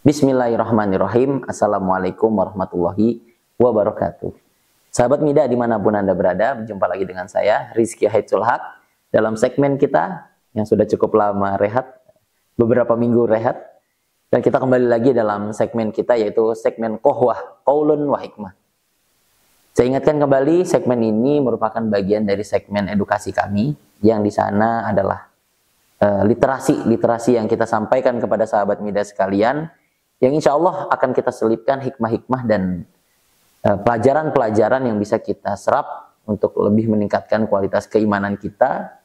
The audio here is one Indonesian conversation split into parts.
Bismillahirrahmanirrahim. Assalamualaikum warahmatullahi wabarakatuh. Sahabat Mida dimanapun Anda berada, berjumpa lagi dengan saya, Rizky Haidsul Haq, dalam segmen kita yang sudah cukup lama rehat, beberapa minggu rehat, dan kita kembali lagi dalam segmen kita, yaitu segmen Qohwah, Qaulun wa Hikmah. Saya ingatkan kembali, segmen ini merupakan bagian dari segmen edukasi kami, yang di sana adalah literasi yang kita sampaikan kepada sahabat Mida sekalian, yang insya Allah akan kita selipkan hikmah-hikmah dan pelajaran-pelajaran yang bisa kita serap untuk lebih meningkatkan kualitas keimanan kita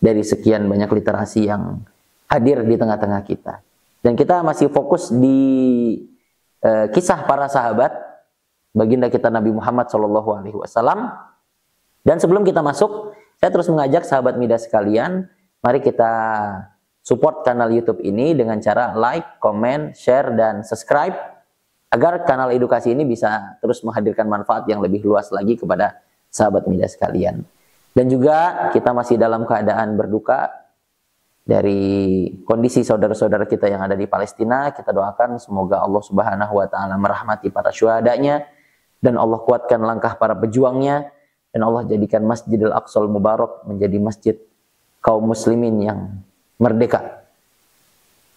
dari sekian banyak literasi yang hadir di tengah-tengah kita. Dan kita masih fokus di kisah para sahabat baginda kita Nabi Muhammad SAW. Dan sebelum kita masuk, saya terus mengajak sahabat Mida sekalian, mari kita support kanal YouTube ini dengan cara like, comment, share, dan subscribe agar kanal edukasi ini bisa terus menghadirkan manfaat yang lebih luas lagi kepada sahabat Mida sekalian. Dan juga kita masih dalam keadaan berduka dari kondisi saudara-saudara kita yang ada di Palestina. Kita doakan semoga Allah Subhanahu wa taala merahmati para syuhadanya dan Allah kuatkan langkah para pejuangnya dan Allah jadikan Masjidil Aqsal Mubarak menjadi masjid kaum muslimin yang merdeka.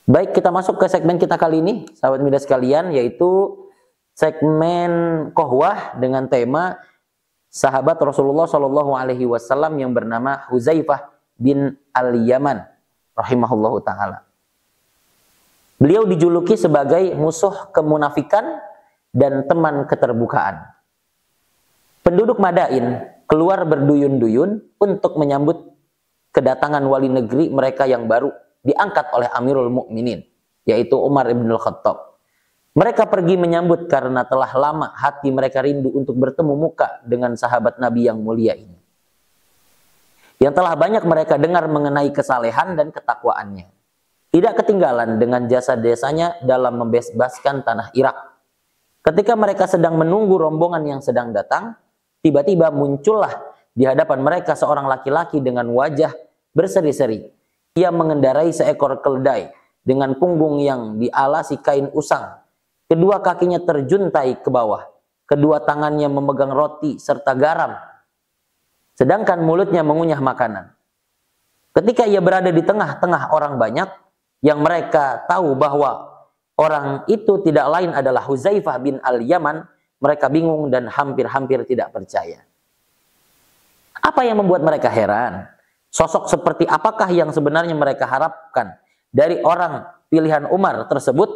Baik, kita masuk ke segmen kita kali ini, sahabat Mida sekalian, yaitu segmen Qohwah dengan tema sahabat Rasulullah SAW yang bernama Huzaifah bin Al-Yaman rahimahullahu ta'ala. Beliau dijuluki sebagai musuh kemunafikan dan teman keterbukaan. Penduduk Madain keluar berduyun-duyun untuk menyambut kedatangan wali negeri mereka yang baru diangkat oleh Amirul Mukminin, yaitu Umar ibn al-Khattab. Mereka pergi menyambut karena telah lama hati mereka rindu untuk bertemu muka dengan sahabat Nabi yang mulia ini, yang telah banyak mereka dengar mengenai kesalehan dan ketakwaannya. Tidak ketinggalan dengan jasa-jasanya dalam membebaskan tanah Irak. Ketika mereka sedang menunggu rombongan yang sedang datang, tiba-tiba muncullah di hadapan mereka seorang laki-laki dengan wajah berseri-seri. Ia mengendarai seekor keledai dengan punggung yang dialasi kain usang. Kedua kakinya terjuntai ke bawah. Kedua tangannya memegang roti serta garam. Sedangkan mulutnya mengunyah makanan. Ketika ia berada di tengah-tengah orang banyak, yang mereka tahu bahwa orang itu tidak lain adalah Huzaifah bin Al-Yaman, mereka bingung dan hampir-hampir tidak percaya. Apa yang membuat mereka heran? Sosok seperti apakah yang sebenarnya mereka harapkan dari orang pilihan Umar tersebut?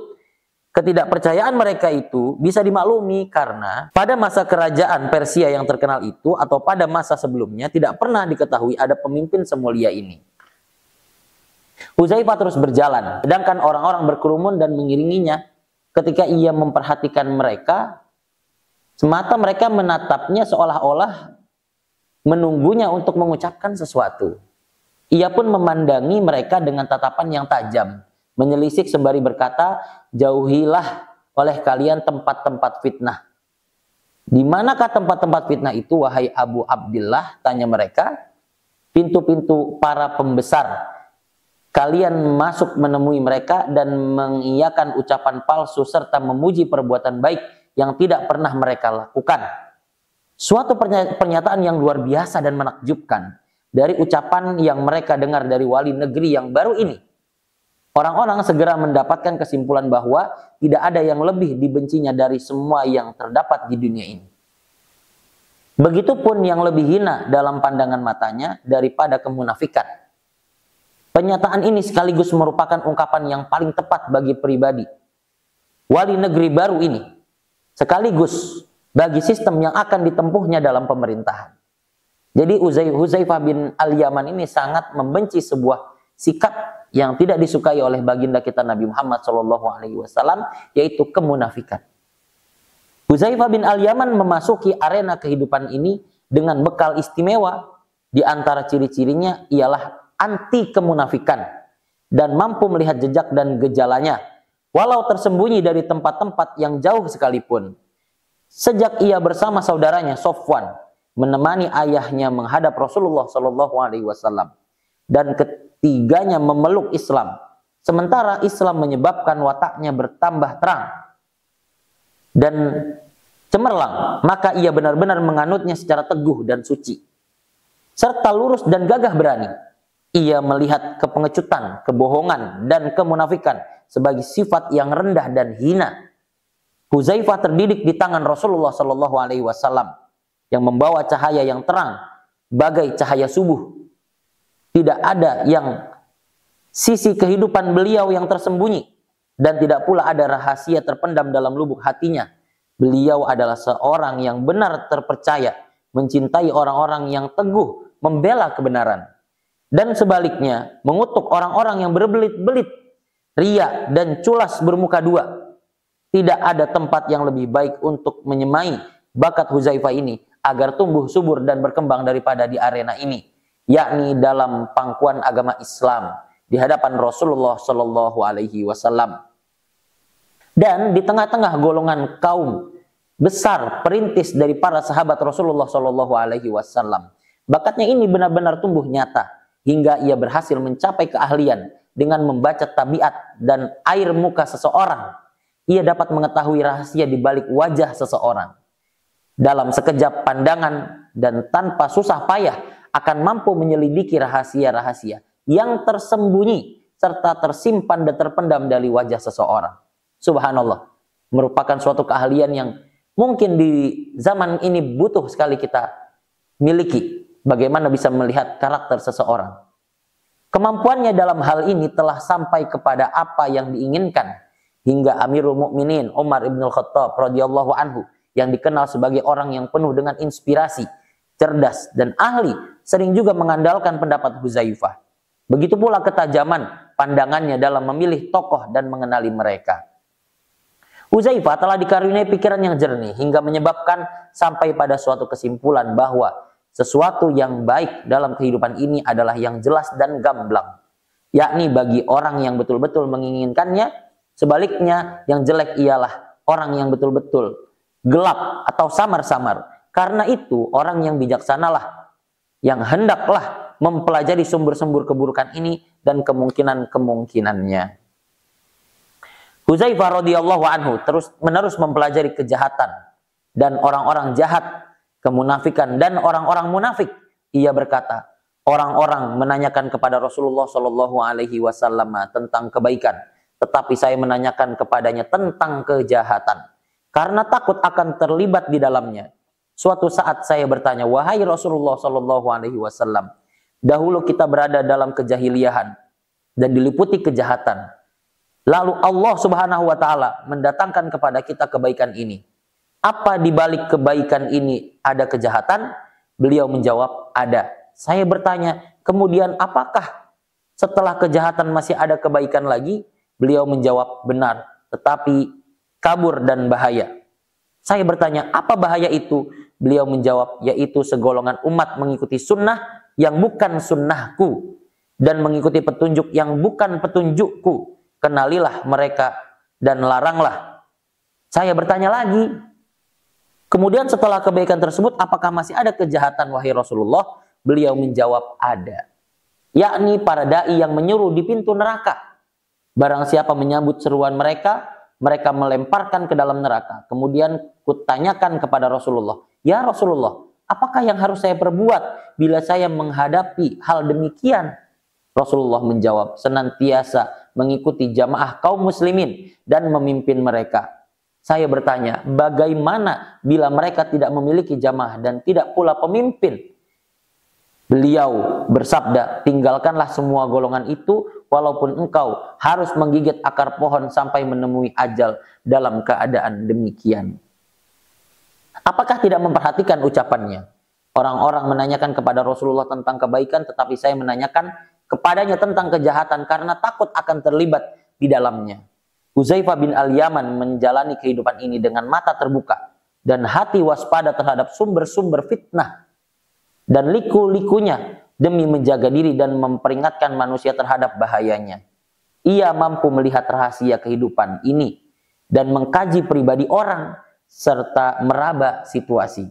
Ketidakpercayaan mereka itu bisa dimaklumi karena pada masa kerajaan Persia yang terkenal itu atau pada masa sebelumnya tidak pernah diketahui ada pemimpin semulia ini. Huzaifah terus berjalan, sedangkan orang-orang berkerumun dan mengiringinya. Ketika ia memperhatikan mereka, semata mereka menatapnya seolah-olah menunggunya untuk mengucapkan sesuatu. Ia pun memandangi mereka dengan tatapan yang tajam, menyelisik sembari berkata, "Jauhilah oleh kalian tempat-tempat fitnah." "Di manakah tempat-tempat fitnah itu, wahai Abu Abdillah?" tanya mereka. "Pintu-pintu para pembesar. Kalian masuk menemui mereka dan mengiyakan ucapan palsu serta memuji perbuatan baik yang tidak pernah mereka lakukan." Suatu pernyataan yang luar biasa dan menakjubkan dari ucapan yang mereka dengar dari wali negeri yang baru ini. Orang-orang segera mendapatkan kesimpulan bahwa tidak ada yang lebih dibencinya dari semua yang terdapat di dunia ini. Begitupun yang lebih hina dalam pandangan matanya daripada kemunafikan. Pernyataan ini sekaligus merupakan ungkapan yang paling tepat bagi pribadi wali negeri baru ini, sekaligus bagi sistem yang akan ditempuhnya dalam pemerintahan. Jadi Huzaifah bin Al-Yaman ini sangat membenci sebuah sikap yang tidak disukai oleh baginda kita Nabi Muhammad SAW, yaitu kemunafikan. Huzaifah bin Al-Yaman memasuki arena kehidupan ini dengan bekal istimewa. Di antara ciri-cirinya ialah anti kemunafikan dan mampu melihat jejak dan gejalanya, walau tersembunyi dari tempat-tempat yang jauh sekalipun. Sejak ia bersama saudaranya Sofwan menemani ayahnya menghadap Rasulullah SAW dan ketiganya memeluk Islam, sementara Islam menyebabkan wataknya bertambah terang dan cemerlang, maka ia benar-benar menganutnya secara teguh dan suci, serta lurus dan gagah berani. Ia melihat kepengecutan, kebohongan, dan kemunafikan sebagai sifat yang rendah dan hina. Huzaifah terdidik di tangan Rasulullah Shallallahu Alaihi Wasallam yang membawa cahaya yang terang, bagai cahaya subuh. Tidak ada yang sisi kehidupan beliau yang tersembunyi, dan tidak pula ada rahasia terpendam dalam lubuk hatinya. Beliau adalah seorang yang benar terpercaya, mencintai orang-orang yang teguh, membela kebenaran. Dan sebaliknya, mengutuk orang-orang yang berbelit-belit, ria dan culas bermuka dua. Tidak ada tempat yang lebih baik untuk menyemai bakat Huzaifah ini agar tumbuh subur dan berkembang daripada di arena ini, yakni dalam pangkuan agama Islam di hadapan Rasulullah Shallallahu Alaihi Wasallam. Dan di tengah-tengah golongan kaum besar perintis dari para sahabat Rasulullah Shallallahu Alaihi Wasallam, bakatnya ini benar-benar tumbuh nyata hingga ia berhasil mencapai keahlian dengan membaca tabiat dan air muka seseorang. Ia dapat mengetahui rahasia di balik wajah seseorang. Dalam sekejap pandangan dan tanpa susah payah akan mampu menyelidiki rahasia-rahasia yang tersembunyi serta tersimpan dan terpendam dari wajah seseorang. Subhanallah, merupakan suatu keahlian yang mungkin di zaman ini butuh sekali kita miliki. Bagaimana bisa melihat karakter seseorang. Kemampuannya dalam hal ini telah sampai kepada apa yang diinginkan, hingga Amirul Mukminin Umar ibn Khattab radhiyallahu anhu, yang dikenal sebagai orang yang penuh dengan inspirasi, cerdas dan ahli, sering juga mengandalkan pendapat Huzaifah. Begitu pula ketajaman pandangannya dalam memilih tokoh dan mengenali mereka. Huzaifah telah dikaruniai pikiran yang jernih hingga menyebabkan sampai pada suatu kesimpulan bahwa sesuatu yang baik dalam kehidupan ini adalah yang jelas dan gamblang, yakni bagi orang yang betul-betul menginginkannya. Sebaliknya, yang jelek ialah orang yang betul-betul gelap atau samar-samar. Karena itu, orang yang bijaksanalah yang hendaklah mempelajari sumber-sumber keburukan ini dan kemungkinan-kemungkinannya. Huzaifah radhiyallahu anhu terus-menerus mempelajari kejahatan dan orang-orang jahat, kemunafikan dan orang-orang munafik. Ia berkata, orang-orang menanyakan kepada Rasulullah Shallallahu Alaihi Wasallam tentang kebaikan, tetapi saya menanyakan kepadanya tentang kejahatan, karena takut akan terlibat di dalamnya. Suatu saat saya bertanya, wahai Rasulullah Shallallahu Alaihi Wasallam, dahulu kita berada dalam kejahiliahan dan diliputi kejahatan. Lalu Allah Subhanahu Wa Taala mendatangkan kepada kita kebaikan ini. Apa di balik kebaikan ini ada kejahatan? Beliau menjawab, ada. Saya bertanya, kemudian apakah setelah kejahatan masih ada kebaikan lagi? Beliau menjawab, benar, tetapi kabur dan bahaya. Saya bertanya, apa bahaya itu? Beliau menjawab, yaitu segolongan umat mengikuti sunnah yang bukan sunnahku dan mengikuti petunjuk yang bukan petunjukku. Kenalilah mereka dan laranglah. Saya bertanya lagi, kemudian setelah kebaikan tersebut, apakah masih ada kejahatan wahai Rasulullah? Beliau menjawab, ada. Yakni para da'i yang menyuruh di pintu neraka. Barang siapa menyambut seruan mereka, mereka melemparkan ke dalam neraka. Kemudian kutanyakan kepada Rasulullah, ya Rasulullah, apakah yang harus saya perbuat bila saya menghadapi hal demikian? Rasulullah menjawab, senantiasa mengikuti jamaah kaum muslimin dan memimpin mereka. Saya bertanya, bagaimana bila mereka tidak memiliki jamaah dan tidak pula pemimpin? Beliau bersabda, tinggalkanlah semua golongan itu walaupun engkau harus menggigit akar pohon sampai menemui ajal dalam keadaan demikian. Apakah tidak memperhatikan ucapannya? Orang-orang menanyakan kepada Rasulullah tentang kebaikan, tetapi saya menanyakan kepadanya tentang kejahatan karena takut akan terlibat di dalamnya. Huzaifah bin Al-Yaman menjalani kehidupan ini dengan mata terbuka dan hati waspada terhadap sumber-sumber fitnah dan liku-likunya demi menjaga diri dan memperingatkan manusia terhadap bahayanya. Ia mampu melihat rahasia kehidupan ini dan mengkaji pribadi orang serta meraba situasi.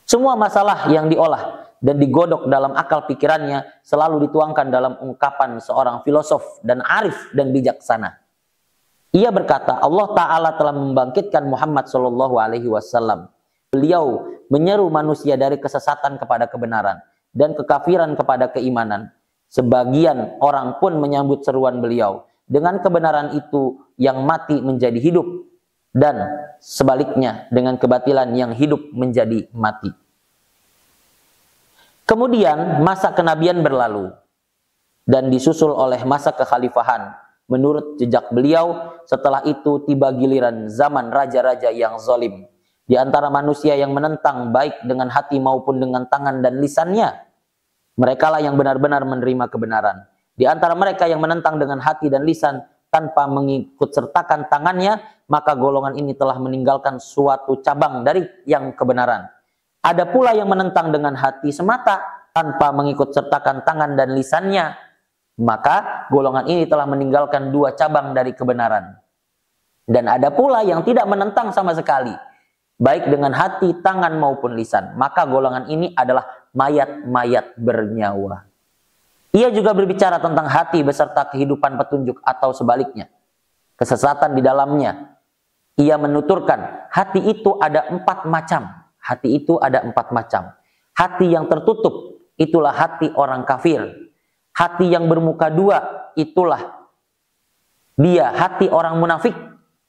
Semua masalah yang diolah dan digodok dalam akal pikirannya selalu dituangkan dalam ungkapan seorang filosof dan arif dan bijaksana. Ia berkata, Allah Ta'ala telah membangkitkan Muhammad Shallallahu Alaihi Wasallam. Beliau menyeru manusia dari kesesatan kepada kebenaran dan kekafiran kepada keimanan. Sebagian orang pun menyambut seruan beliau. Dengan kebenaran itu yang mati menjadi hidup, dan sebaliknya dengan kebatilan yang hidup menjadi mati. Kemudian masa kenabian berlalu dan disusul oleh masa kekhalifahan. Menurut jejak beliau, setelah itu tiba giliran zaman raja-raja yang zalim. Di antara manusia yang menentang baik dengan hati maupun dengan tangan dan lisannya, merekalah yang benar-benar menerima kebenaran. Di antara mereka yang menentang dengan hati dan lisan tanpa mengikut sertakan tangannya, maka golongan ini telah meninggalkan suatu cabang dari yang kebenaran. Ada pula yang menentang dengan hati semata tanpa mengikut sertakan tangan dan lisannya, maka golongan ini telah meninggalkan dua cabang dari kebenaran. Dan ada pula yang tidak menentang sama sekali, baik dengan hati, tangan maupun lisan, maka golongan ini adalah mayat-mayat bernyawa. Ia juga berbicara tentang hati beserta kehidupan petunjuk atau sebaliknya, kesesatan di dalamnya. Ia menuturkan, hati itu ada 4 macam. Hati itu ada 4 macam. Hati yang tertutup, itulah hati orang kafir. Hati yang bermuka 2, itulah dia hati orang munafik.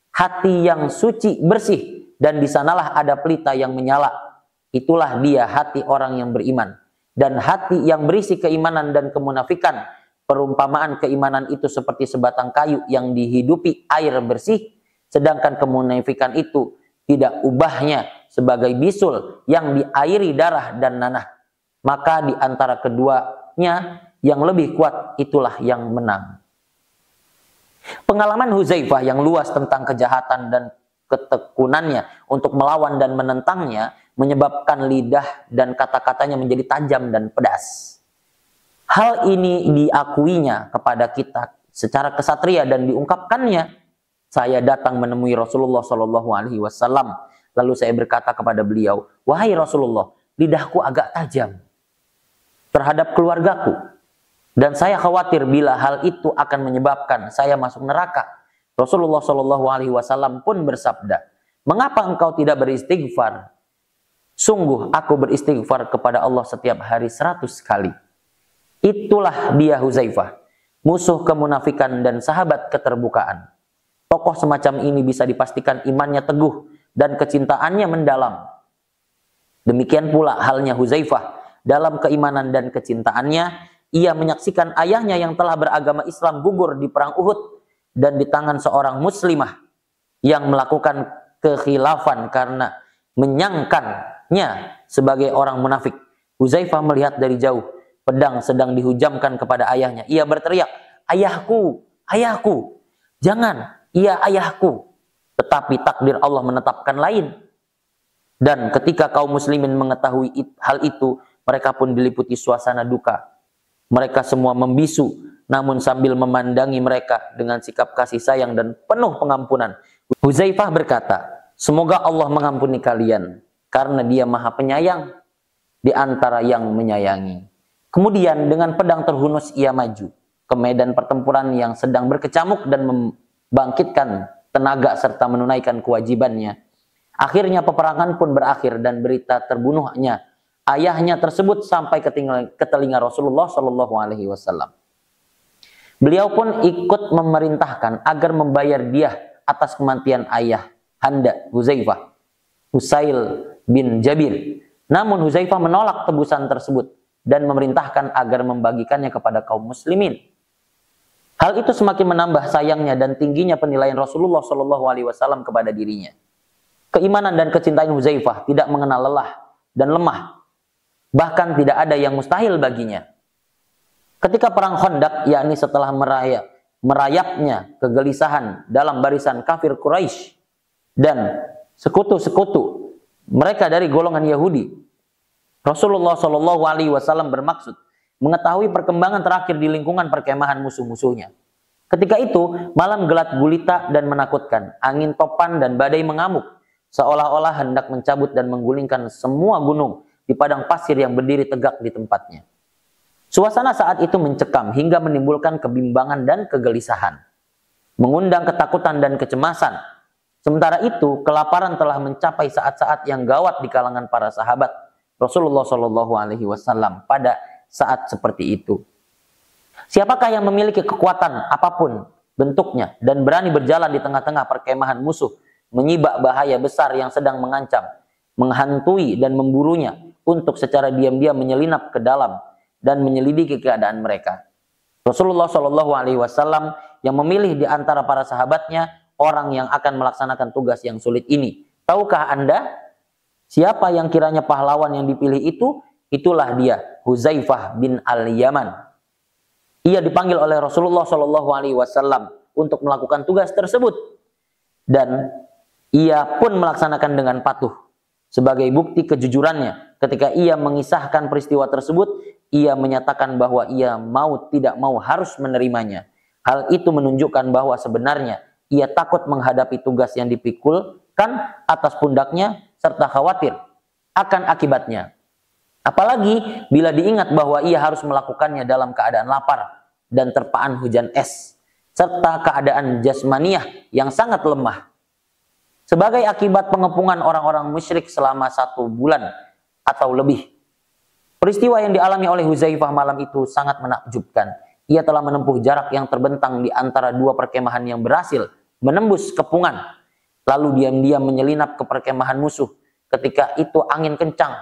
Hati yang suci, bersih, dan di sanalah ada pelita yang menyala. Itulah dia hati orang yang beriman. Dan hati yang berisi keimanan dan kemunafikan, perumpamaan keimanan itu seperti sebatang kayu yang dihidupi air bersih, sedangkan kemunafikan itu tidak ubahnya sebagai bisul yang diairi darah dan nanah. Maka di antara keduanya yang lebih kuat itulah yang menang. Pengalaman Hudzaifah yang luas tentang kejahatan dan ketekunannya untuk melawan dan menentangnya menyebabkan lidah dan kata-katanya menjadi tajam dan pedas. Hal ini diakuinya kepada kita secara kesatria dan diungkapkannya. Saya datang menemui Rasulullah Shallallahu Alaihi Wasallam, lalu saya berkata kepada beliau, wahai Rasulullah, lidahku agak tajam terhadap keluargaku, dan saya khawatir bila hal itu akan menyebabkan saya masuk neraka. Rasulullah Shallallahu Alaihi Wasallam pun bersabda, mengapa engkau tidak beristighfar? Sungguh aku beristighfar kepada Allah setiap hari 100 kali. Itulah dia Hudzaifah, musuh kemunafikan dan sahabat keterbukaan. Tokoh semacam ini bisa dipastikan imannya teguh dan kecintaannya mendalam. Demikian pula halnya Hudzaifah, dalam keimanan dan kecintaannya, ia menyaksikan ayahnya yang telah beragama Islam gugur di perang Uhud dan di tangan seorang muslimah yang melakukan kekhilafan karena menyangkannya sebagai orang munafik. Hudzaifah melihat dari jauh pedang sedang dihujamkan kepada ayahnya. Ia berteriak, ayahku, ayahku. Jangan, ia ayahku. Tetapi takdir Allah menetapkan lain. Dan ketika kaum muslimin mengetahui hal itu, mereka pun diliputi suasana duka. Mereka semua membisu, namun sambil memandangi mereka dengan sikap kasih sayang dan penuh pengampunan. Hudzaifah berkata, semoga Allah mengampuni kalian, karena Dia Maha Penyayang di antara yang menyayangi. Kemudian dengan pedang terhunus ia maju ke medan pertempuran yang sedang berkecamuk dan membangkitkan tenaga serta menunaikan kewajibannya. Akhirnya peperangan pun berakhir dan berita terbunuhnya ayahnya tersebut sampai ke telinga Rasulullah Shallallahu Alaihi Wasallam. Beliau pun ikut memerintahkan agar membayar diah atas kematian ayah Handa Hudzaifah, Husail bin Jabir. Namun Hudzaifah menolak tebusan tersebut dan memerintahkan agar membagikannya kepada kaum muslimin. Hal itu semakin menambah sayangnya dan tingginya penilaian Rasulullah Shallallahu Alaihi Wasallam kepada dirinya. Keimanan dan kecintaan Hudzaifah tidak mengenal lelah dan lemah. Bahkan tidak ada yang mustahil baginya. Ketika perang Khandaq, yakni setelah merayapnya kegelisahan dalam barisan kafir Quraisy dan sekutu-sekutu mereka dari golongan Yahudi, Rasulullah Shallallahu Alaihi Wasallam bermaksud mengetahui perkembangan terakhir di lingkungan perkemahan musuh-musuhnya. Ketika itu, malam gelap gulita dan menakutkan, angin topan dan badai mengamuk, seolah-olah hendak mencabut dan menggulingkan semua gunung di padang pasir yang berdiri tegak di tempatnya. Suasana saat itu mencekam hingga menimbulkan kebimbangan dan kegelisahan, mengundang ketakutan dan kecemasan. Sementara itu, kelaparan telah mencapai saat-saat yang gawat di kalangan para sahabat Rasulullah Shallallahu Alaihi Wasallam pada saat seperti itu. Siapakah yang memiliki kekuatan apapun bentuknya dan berani berjalan di tengah-tengah perkemahan musuh, menyibak bahaya besar yang sedang mengancam, menghantui dan memburunya, untuk secara diam-diam menyelinap ke dalam dan menyelidiki keadaan mereka. Rasulullah Shallallahu Alaihi Wasallam yang memilih di antara para sahabatnya orang yang akan melaksanakan tugas yang sulit ini. Tahukah Anda siapa yang kiranya pahlawan yang dipilih itu? Itulah dia, Huzaifah bin Al-Yaman. Ia dipanggil oleh Rasulullah Shallallahu Alaihi Wasallam untuk melakukan tugas tersebut, dan ia pun melaksanakan dengan patuh. Sebagai bukti kejujurannya, ketika ia mengisahkan peristiwa tersebut, ia menyatakan bahwa ia mau tidak mau harus menerimanya. Hal itu menunjukkan bahwa sebenarnya ia takut menghadapi tugas yang dipikulkan atas pundaknya serta khawatir akan akibatnya. Apalagi bila diingat bahwa ia harus melakukannya dalam keadaan lapar dan terpaan hujan es, serta keadaan jasmaniah yang sangat lemah. Sebagai akibat pengepungan orang-orang musyrik selama 1 bulan atau lebih. Peristiwa yang dialami oleh Huzaifah malam itu sangat menakjubkan. Ia telah menempuh jarak yang terbentang di antara 2 perkemahan yang berhasil menembus kepungan, lalu diam-diam menyelinap ke perkemahan musuh. Ketika itu angin kencang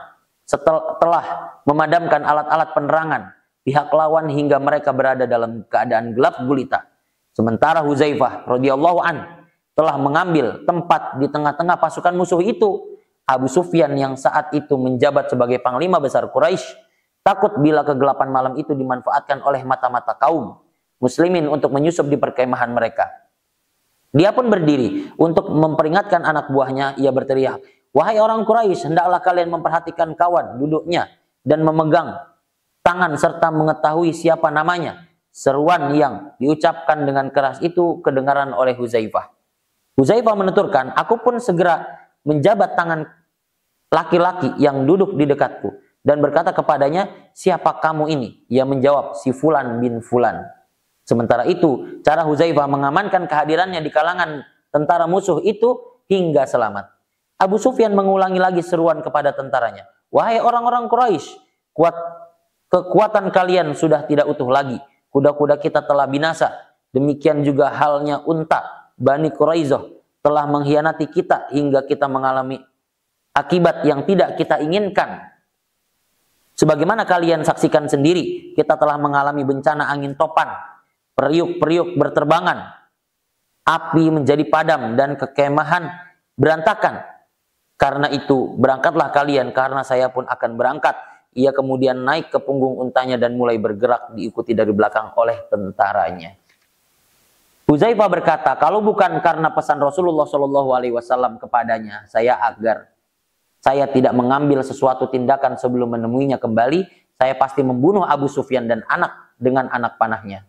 telah memadamkan alat-alat penerangan pihak lawan hingga mereka berada dalam keadaan gelap gulita. Sementara Huzaifah radhiyallahu an telah mengambil tempat di tengah-tengah pasukan musuh itu. Abu Sufyan yang saat itu menjabat sebagai panglima besar Quraisy takut bila kegelapan malam itu dimanfaatkan oleh mata-mata kaum muslimin untuk menyusup di perkemahan mereka. Dia pun berdiri untuk memperingatkan anak buahnya. Ia berteriak, "Wahai orang Quraisy, hendaklah kalian memperhatikan kawan duduknya dan memegang tangan serta mengetahui siapa namanya." Seruan yang diucapkan dengan keras itu kedengaran oleh Huzaifah. Huzaifah menuturkan, "Aku pun segera menjabat tangan laki-laki yang duduk di dekatku dan berkata kepadanya, 'Siapa kamu ini?' Ia menjawab, 'Si Fulan bin Fulan.'" Sementara itu, cara Huzaifah mengamankan kehadirannya di kalangan tentara musuh itu hingga selamat. Abu Sufyan mengulangi lagi seruan kepada tentaranya, "Wahai orang-orang Quraisy, kekuatan kalian sudah tidak utuh lagi. Kuda-kuda kita telah binasa. Demikian juga halnya unta Bani Quraisyah telah mengkhianati kita hingga kita mengalami akibat yang tidak kita inginkan. Sebagaimana kalian saksikan sendiri, kita telah mengalami bencana angin topan, periuk-periuk berterbangan, api menjadi padam dan kekemahan berantakan. Karena itu, berangkatlah kalian karena saya pun akan berangkat." Ia kemudian naik ke punggung untanya dan mulai bergerak diikuti dari belakang oleh tentaranya. Huzaifah berkata, "Kalau bukan karena pesan Rasulullah Shallallahu Alaihi Wasallam kepadanya, saya tidak mengambil sesuatu tindakan sebelum menemuinya kembali, saya pasti membunuh Abu Sufyan dan anak dengan anak panahnya."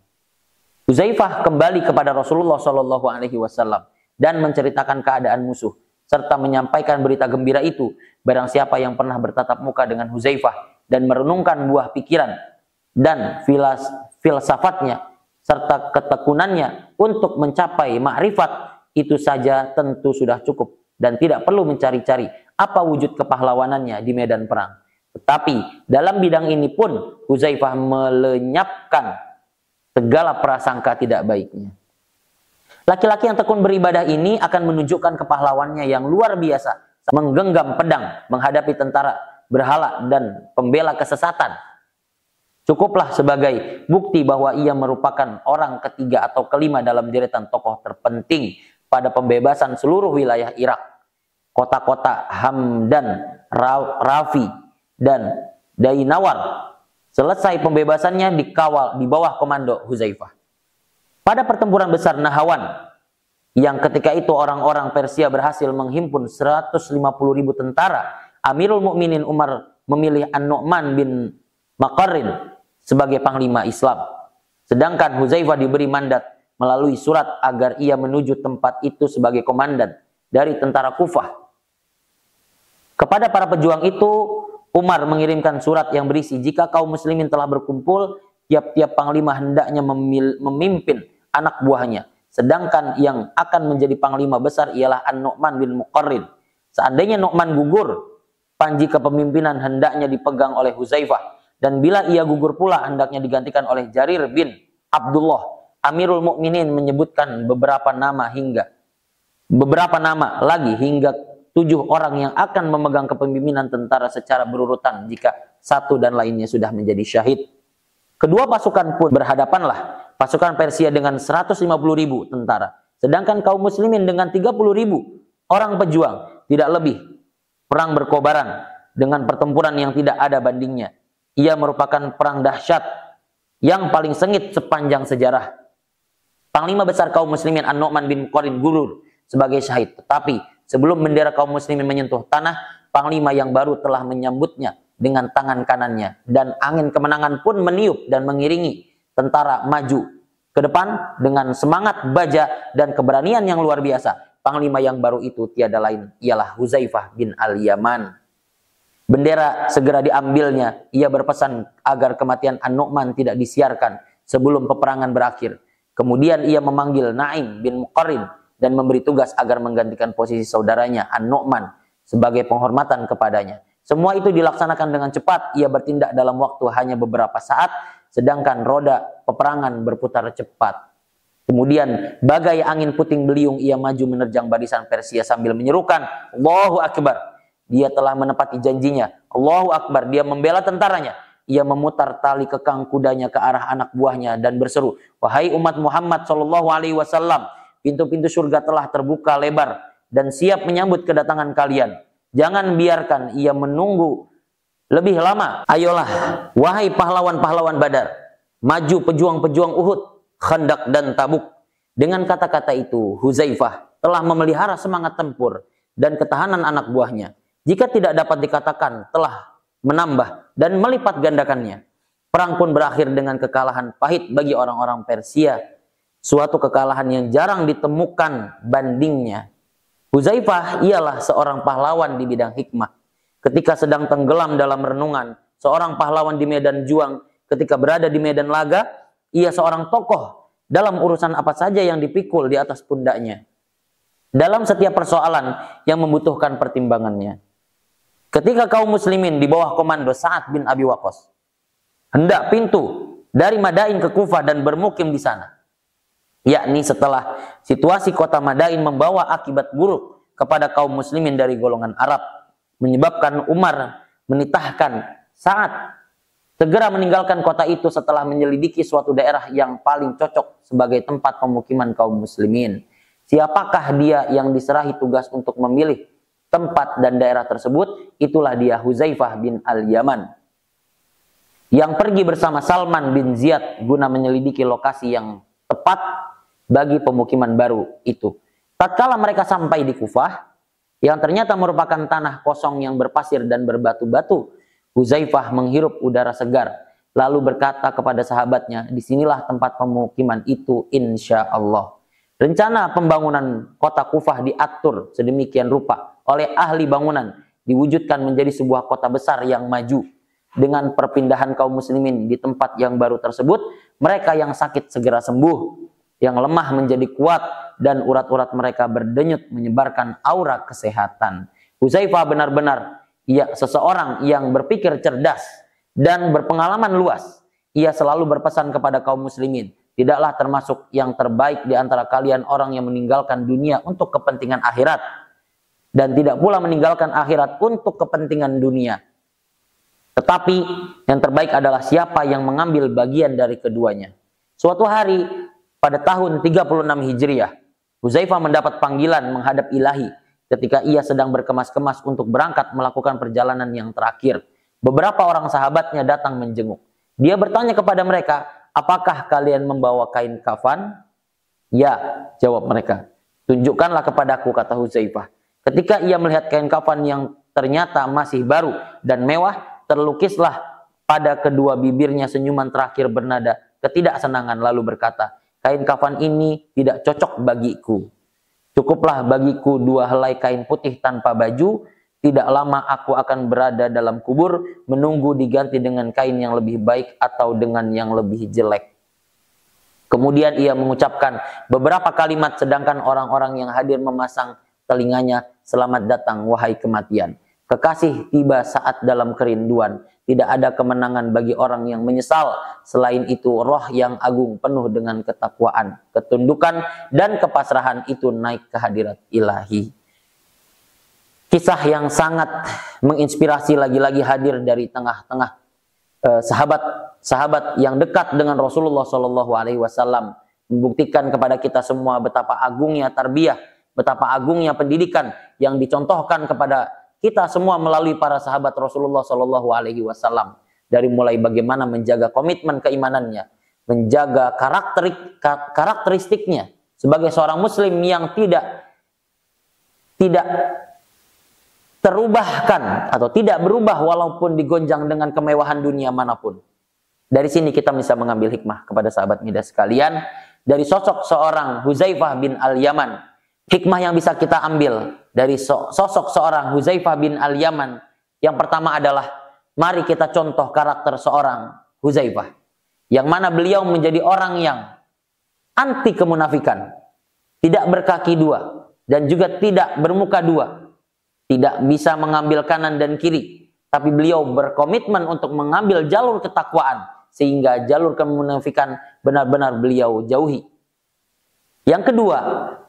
Huzaifah kembali kepada Rasulullah Shallallahu Alaihi Wasallam dan menceritakan keadaan musuh serta menyampaikan berita gembira itu. Barang siapa yang pernah bertatap muka dengan Huzaifah dan merenungkan buah pikiran dan filsafatnya serta ketekunannya untuk mencapai makrifat, itu saja tentu sudah cukup dan tidak perlu mencari-cari apa wujud kepahlawanannya di medan perang. Tetapi dalam bidang ini pun Huzaifah melenyapkan segala prasangka tidak baiknya. Laki-laki yang tekun beribadah ini akan menunjukkan kepahlawannya yang luar biasa, menggenggam pedang menghadapi tentara berhala dan pembela kesesatan. Cukuplah sebagai bukti bahwa ia merupakan orang ketiga atau kelima dalam deretan tokoh terpenting pada pembebasan seluruh wilayah Irak. Kota-kota Hamdan, Rafi, dan Dainawar selesai pembebasannya dikawal di bawah komando Huzaifah. Pada pertempuran besar Nahawan, yang ketika itu orang-orang Persia berhasil menghimpun 150.000 tentara, Amirul Mukminin Umar memilih An-Nu'man bin Maqarrin sebagai panglima Islam. Sedangkan Huzaifah diberi mandat melalui surat agar ia menuju tempat itu sebagai komandan dari tentara Kufah. Kepada para pejuang itu, Umar mengirimkan surat yang berisi, jika kaum muslimin telah berkumpul, tiap-tiap panglima hendaknya memimpin anak buahnya. Sedangkan yang akan menjadi panglima besar ialah An-Nu'man bin Muqarrin. Seandainya Nu'man gugur, panji kepemimpinan hendaknya dipegang oleh Huzaifah. Dan bila ia gugur pula, hendaknya digantikan oleh Jarir bin Abdullah. Amirul Mukminin menyebutkan beberapa nama lagi hingga 7 orang yang akan memegang kepemimpinan tentara secara berurutan jika satu dan lainnya sudah menjadi syahid. Kedua pasukan pun berhadapanlah. Pasukan Persia dengan 150.000 tentara, sedangkan kaum muslimin dengan 30.000 orang pejuang. Tidak lebih, perang berkobaran dengan pertempuran yang tidak ada bandingnya. Ia merupakan perang dahsyat yang paling sengit sepanjang sejarah. Panglima besar kaum muslimin An-Nu'man bin Muqarrin gugur sebagai syahid. Tetapi sebelum bendera kaum muslimin menyentuh tanah, panglima yang baru telah menyambutnya dengan tangan kanannya. Dan angin kemenangan pun meniup dan mengiringi tentara maju ke depan dengan semangat baja dan keberanian yang luar biasa. Panglima yang baru itu tiada lain ialah Huzaifah bin Al-Yaman. Bendera segera diambilnya. Ia berpesan agar kematian An-Nu'man tidak disiarkan sebelum peperangan berakhir. Kemudian ia memanggil Naim bin Muqarrin dan memberi tugas agar menggantikan posisi saudaranya An-Nu'man sebagai penghormatan kepadanya. Semua itu dilaksanakan dengan cepat. Ia bertindak dalam waktu hanya beberapa saat, sedangkan roda peperangan berputar cepat. Kemudian bagai angin puting beliung ia maju menerjang barisan Persia sambil menyerukan, Allahu Akbar. Dia telah menepati janjinya. Allahu Akbar. Dia membela tentaranya. Ia memutar tali kekang kudanya ke arah anak buahnya dan berseru, wahai umat Muhammad sallallahu alaihi wasallam, pintu-pintu surga telah terbuka lebar dan siap menyambut kedatangan kalian. Jangan biarkan ia menunggu lebih lama. Ayolah, wahai pahlawan-pahlawan Badar, maju pejuang-pejuang Uhud, Khandaq dan Tabuk. Dengan kata-kata itu, Huzaifah telah memelihara semangat tempur dan ketahanan anak buahnya. Jika tidak dapat dikatakan telah menambah dan melipat gandakannya. Perang pun berakhir dengan kekalahan pahit bagi orang-orang Persia. Suatu kekalahan yang jarang ditemukan bandingnya. Huzaifah ialah seorang pahlawan di bidang hikmah. Ketika sedang tenggelam dalam renungan, seorang pahlawan di medan juang. Ketika berada di medan laga, ia seorang tokoh dalam urusan apa saja yang dipikul di atas pundaknya. Dalam setiap persoalan yang membutuhkan pertimbangannya. Ketika kaum muslimin di bawah komando Sa'ad bin Abi Waqqas hendak pintu dari Madain ke Kufah dan bermukim di sana, yakni setelah situasi kota Madain membawa akibat buruk kepada kaum muslimin dari golongan Arab, menyebabkan Umar menitahkan Sa'ad segera meninggalkan kota itu setelah menyelidiki suatu daerah yang paling cocok sebagai tempat pemukiman kaum muslimin. Siapakah dia yang diserahi tugas untuk memilih tempat dan daerah tersebut? Itulah dia Huzaifah bin Al-Yaman yang pergi bersama Salman bin Ziyad guna menyelidiki lokasi yang tepat bagi pemukiman baru itu. Tatkala mereka sampai di Kufah yang ternyata merupakan tanah kosong yang berpasir dan berbatu-batu, Huzaifah menghirup udara segar lalu berkata kepada sahabatnya, disinilah tempat pemukiman itu insya Allah. Rencana pembangunan kota Kufah diatur sedemikian rupa oleh ahli bangunan, diwujudkan menjadi sebuah kota besar yang maju. Dengan perpindahan kaum muslimin di tempat yang baru tersebut, mereka yang sakit segera sembuh, yang lemah menjadi kuat, dan urat-urat mereka berdenyut menyebarkan aura kesehatan. Huzaifah benar-benar seseorang yang berpikir cerdas dan berpengalaman luas. Ia selalu berpesan kepada kaum muslimin, tidaklah termasuk yang terbaik di antara kalian orang yang meninggalkan dunia untuk kepentingan akhirat, dan tidak pula meninggalkan akhirat untuk kepentingan dunia. Tetapi yang terbaik adalah siapa yang mengambil bagian dari keduanya. Suatu hari pada tahun 36 Hijriah, Huzaifah mendapat panggilan menghadap Ilahi ketika ia sedang berkemas-kemas untuk berangkat melakukan perjalanan yang terakhir. Beberapa orang sahabatnya datang menjenguk. Dia bertanya kepada mereka, apakah kalian membawa kain kafan? Ya, jawab mereka. Tunjukkanlah kepadaku, kata Huzaifah. Ketika ia melihat kain kafan yang ternyata masih baru dan mewah, terlukislah pada kedua bibirnya senyuman terakhir bernada ketidaksenangan, lalu berkata, kain kafan ini tidak cocok bagiku. Cukuplah bagiku 2 helai kain putih tanpa baju, tidak lama aku akan berada dalam kubur, menunggu diganti dengan kain yang lebih baik atau dengan yang lebih jelek. Kemudian ia mengucapkan beberapa kalimat, sedangkan orang-orang yang hadir memasang telinganya, selamat datang wahai kematian. Kekasih tiba saat dalam kerinduan. Tidak ada kemenangan bagi orang yang menyesal. Selain itu, roh yang agung penuh dengan ketakwaan, ketundukan, dan kepasrahan itu naik ke hadirat ilahi. Kisah yang sangat menginspirasi lagi-lagi hadir dari tengah-tengah sahabat-sahabat yang dekat dengan Rasulullah SAW, membuktikan kepada kita semua betapa agungnya tarbiyah, betapa agungnya pendidikan yang dicontohkan kepada kita semua melalui para sahabat Rasulullah SAW. Dari mulai bagaimana menjaga komitmen keimanannya, menjaga karakteristiknya sebagai seorang muslim yang tidak terubahkan atau tidak berubah walaupun digonjang dengan kemewahan dunia manapun. Dari sini kita bisa mengambil hikmah kepada sahabat Midas sekalian dari sosok seorang Huzaifah bin Al-Yaman. Hikmah yang bisa kita ambil dari sosok seorang Huzaifah bin Al-Yaman yang pertama adalah mari kita contoh karakter seorang Huzaifah yang mana beliau menjadi orang yang anti kemunafikan, tidak berkaki dua dan juga tidak bermuka dua. Tidak bisa mengambil kanan dan kiri, tapi beliau berkomitmen untuk mengambil jalur ketakwaan sehingga jalur kemunafikan benar-benar beliau jauhi. Yang kedua,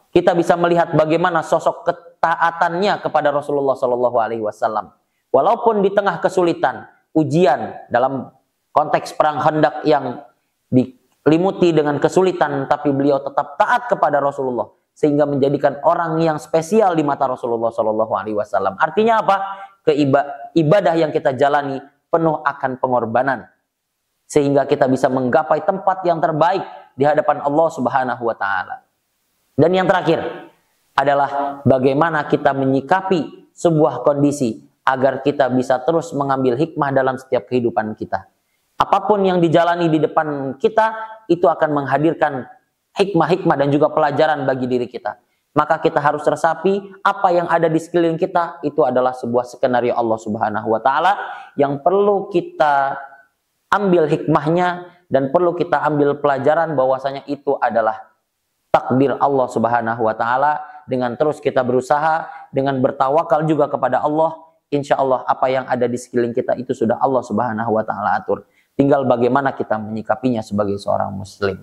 kita bisa melihat bagaimana sosok ketaatannya kepada Rasulullah SAW. Walaupun di tengah kesulitan, ujian dalam konteks perang Khandaq yang dilimuti dengan kesulitan, tapi beliau tetap taat kepada Rasulullah. Sehingga menjadikan orang yang spesial di mata Rasulullah SAW. Artinya apa? Ibadah yang kita jalani penuh akan pengorbanan. Sehingga kita bisa menggapai tempat yang terbaik di hadapan Allah Subhanahu wa Ta'ala. Dan yang terakhir adalah bagaimana kita menyikapi sebuah kondisi agar kita bisa terus mengambil hikmah dalam setiap kehidupan kita. Apapun yang dijalani di depan kita, itu akan menghadirkan hikmah-hikmah dan juga pelajaran bagi diri kita. Maka kita harus resapi apa yang ada di sekeliling kita itu adalah sebuah skenario Allah Subhanahu wa Ta'ala yang perlu kita ambil hikmahnya dan perlu kita ambil pelajaran bahwasanya itu adalah takdir Allah Subhanahu wa Ta'ala. Dengan terus kita berusaha, dengan bertawakal juga kepada Allah, insya Allah apa yang ada di sekeliling kita itu sudah Allah Subhanahu wa Ta'ala atur. Tinggal bagaimana kita menyikapinya sebagai seorang muslim.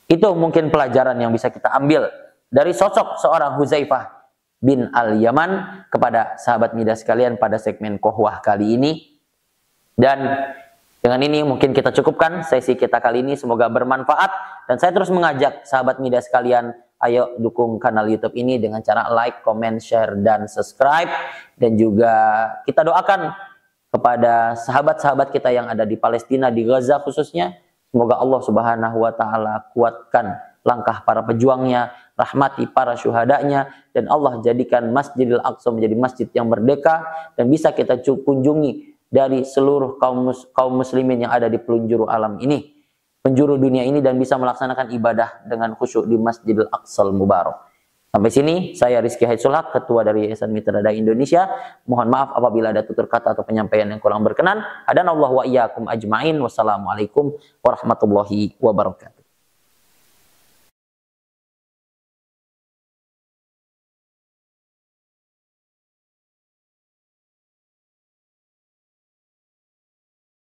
Itu mungkin pelajaran yang bisa kita ambil dari sosok seorang Huzaifah bin Al-Yaman kepada sahabat Midas sekalian pada segmen Kohwah kali ini. Dan dengan ini mungkin kita cukupkan sesi kita kali ini, semoga bermanfaat. Dan saya terus mengajak sahabat Midas sekalian, ayo dukung kanal YouTube ini dengan cara like, comment, share, dan subscribe. Dan juga kita doakan kepada sahabat-sahabat kita yang ada di Palestina, di Gaza khususnya. Semoga Allah Subhanahu wa Ta'ala kuatkan langkah para pejuangnya, rahmati para syuhadanya, dan Allah jadikan Masjidil Aqsa menjadi masjid yang merdeka dan bisa kita kunjungi dari seluruh kaum muslimin yang ada di penjuru alam ini, penjuru dunia ini, dan bisa melaksanakan ibadah dengan khusyuk di Masjidil Aqsa Mubarak. Sampai sini, saya Rizky Haidsulhaq, Ketua dari Yayasan Mitra Dai Indonesia. Mohon maaf apabila ada tutur kata atau penyampaian yang kurang berkenan. Hadanallahu wa iyyakum ajma'in. Wassalamualaikum warahmatullahi wabarakatuh.